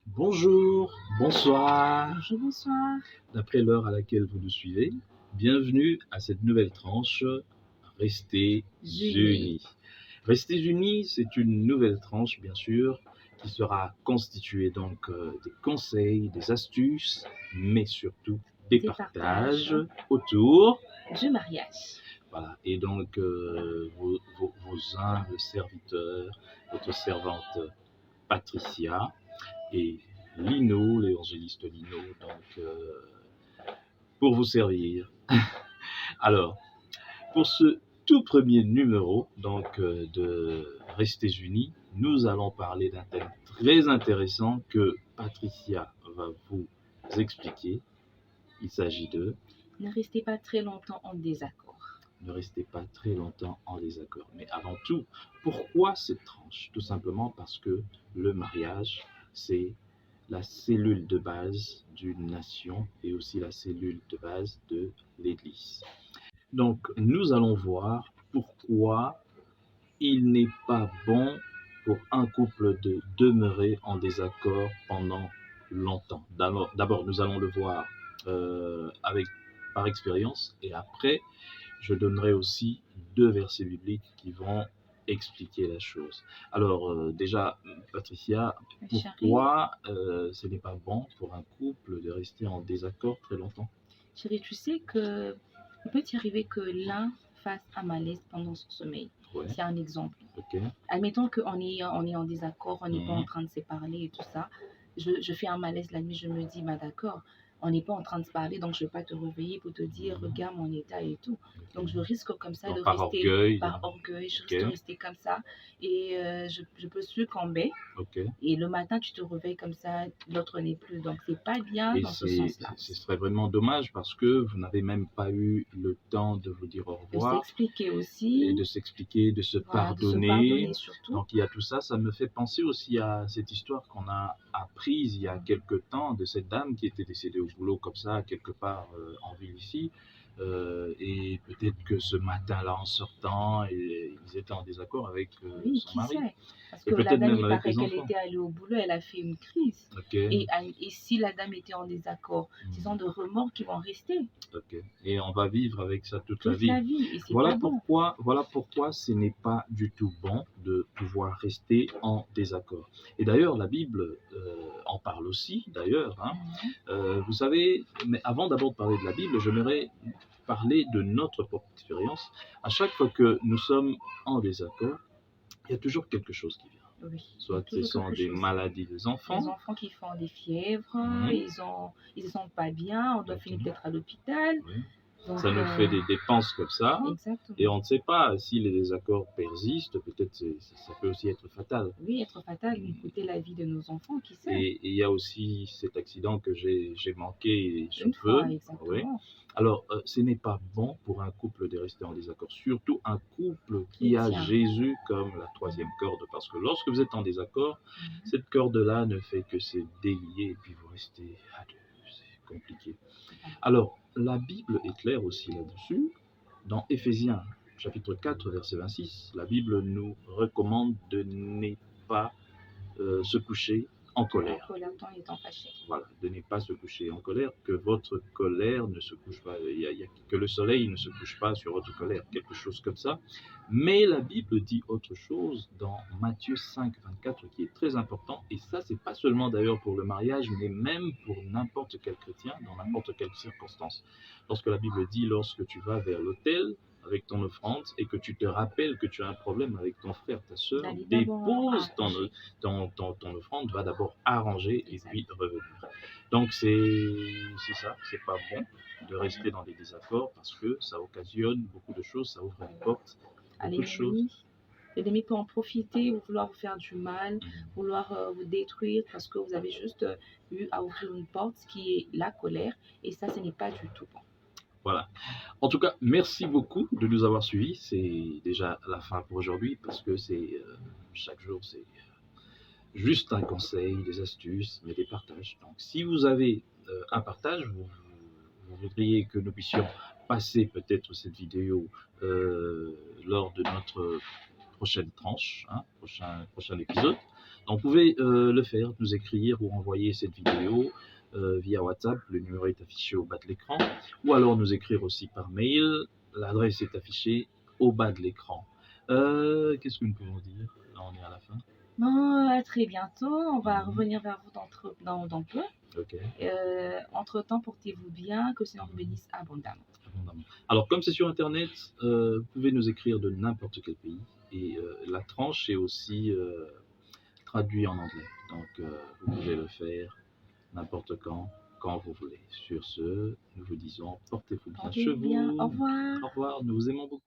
Bonjour, bonsoir, Bonjour, bonsoir. d'après l'heure à laquelle vous nous suivez, bienvenue à cette nouvelle tranche Restez unis. Restez unis, c'est une nouvelle tranche bien sûr qui sera constituée donc des conseils, des astuces, mais surtout des partages autour Du mariage. Voilà, et donc vos humbles serviteurs, votre servante Patricia et Lino, l'évangéliste Lino, donc pour vous servir. Alors, pour ce tout premier numéro donc de Restez Unis, nous allons parler d'un thème très intéressant que Patricia va vous expliquer. Il s'agit de Ne restez pas très longtemps en désaccord. Ne restez pas très longtemps en désaccord. Mais avant tout, pourquoi cette tranche? Tout simplement parce que le mariage, c'est la cellule de base d'une nation et aussi la cellule de base de l'Église. Donc, nous allons voir pourquoi il n'est pas bon pour un couple de demeurer en désaccord pendant longtemps. D'abord, nous allons le voir par expérience et après, je donnerai aussi 2 versets bibliques qui vont expliquer la chose. Alors, déjà, Patricia, pourquoi ce n'est pas bon pour un couple de rester en désaccord très longtemps? Chérie, tu sais que il peut y arriver que l'un fasse un malaise pendant son sommeil. Ouais. C'est un exemple. Ok. Admettons qu'on est en désaccord, on n'est pas en Mhm. train de se parler et tout ça. Je fais un malaise la nuit, je me dis, bah d'accord, on n'est pas en train de se parler, donc je ne vais pas te réveiller pour te dire, regarde mon état et tout. Donc je risque comme ça Donc, de par rester, orgueil. par orgueil, je Ok. risque de rester comme ça. Et je peux succomber. Ok. Et le matin, tu te réveilles comme ça, l'autre n'est plus. Donc, c'est pas bien Et dans ce sens-là. ce serait vraiment dommage parce que vous n'avez même pas eu le temps de vous dire au De revoir s'expliquer et aussi. de s'expliquer, de se Voilà, de se pardonner. pardonner surtout. Donc il y a tout ça. Ça me fait penser aussi à cette histoire qu'on a apprise il y a quelque temps de cette dame qui était décédée au boulot comme ça, quelque part en ville ici. Et peut-être que ce matin-là, en sortant, ils étaient en désaccord avec Oui, son qui mari. sait? Parce Et que la peut-être dame, même il avec paraît les qu'elle enfants. était allée au boulot, elle a fait une crise. Ok. Et si la dame était en désaccord, ce sont de remords qui vont rester Ok. Et on va vivre avec ça toute toute la vie. Et c'est Voilà pas bon. pourquoi ce n'est pas du tout bon de pouvoir rester en désaccord. Et d'ailleurs, la Bible en parle aussi, d'ailleurs. Hein. Vous savez, mais avant d'abord de parler de la Bible, j'aimerais parler de notre propre expérience. À chaque fois que nous sommes en désaccord, il y a toujours quelque chose qui vient. Oui. Soit ce sont des maladies des enfants. Les enfants qui font des fièvres, Mhm. ils ne se sentent pas bien, on doit finir peut-être à l'hôpital. Oui. Donc, Ça nous fait des dépenses comme ça. Exactement. Et on ne sait pas si les désaccords persistent, peut-être ça peut aussi être fatal. Oui, être fatal, lui coûter la vie de nos enfants, qui sait? Et il y a aussi cet accident que j'ai manqué sur Une peu. fois, exactement. Oui. Alors, ce n'est pas bon pour un couple de rester en désaccord, surtout un couple qui a Chrétien. Jésus comme la troisième corde, parce que lorsque vous êtes en désaccord, cette corde-là ne fait que se délier et puis vous restez à deux. C'est compliqué. Alors, la Bible est claire aussi là-dessus. Dans Éphésiens, chapitre 4, verset 26, la Bible nous recommande de ne pas se coucher en colère. En colère, tant étant fâché. Voilà, de ne pas se coucher en colère, que votre colère ne se couche pas, que le soleil ne se couche pas sur votre colère, quelque chose comme ça. Mais la Bible dit autre chose dans Matthieu 5, 24, qui est très important, et ça, c'est pas seulement d'ailleurs pour le mariage, mais même pour n'importe quel chrétien, dans n'importe quelle circonstance. Lorsque la Bible dit, lorsque tu vas vers l'autel, avec ton offrande et que tu te rappelles que tu as un problème avec ton frère, ta soeur, dépose ton offrande, va d'abord arranger et puis revenir. Donc c'est ça, c'est pas bon de rester dans des désaccords parce que ça occasionne beaucoup de choses, ça ouvre une porte, beaucoup de choses. L'ennemi peut en profiter, vouloir vous faire du mal, vouloir vous détruire parce que vous avez juste eu à ouvrir une porte qui est la colère et ça, ce n'est pas du tout bon. Voilà. En tout cas, merci beaucoup de nous avoir suivis. C'est déjà la fin pour aujourd'hui parce que c'est chaque jour, c'est juste un conseil, des astuces, mais des partages. Donc, si vous avez un partage, vous vous voudriez que nous puissions passer peut-être cette vidéo lors de notre prochaine tranche, hein, prochain épisode. Donc, vous pouvez le faire, nous écrire ou envoyer cette vidéo via WhatsApp. Le numéro est affiché au bas de l'écran. Ou alors nous écrire aussi par mail. L'adresse est affichée au bas de l'écran. Qu'est-ce que nous pouvons dire? Là, on est à la fin. Bon, à très bientôt. On va revenir vers vous dans peu. Ok. Entre-temps, portez-vous bien, que le Seigneur vous bénisse abondamment. Alors, comme c'est sur Internet, vous pouvez nous écrire de n'importe quel pays. Et la tranche est aussi traduite en anglais. Donc, vous pouvez le faire n'importe quand vous voulez. Sur ce, nous vous disons, portez-vous bien chez vous. Au revoir. Au revoir, nous vous aimons beaucoup.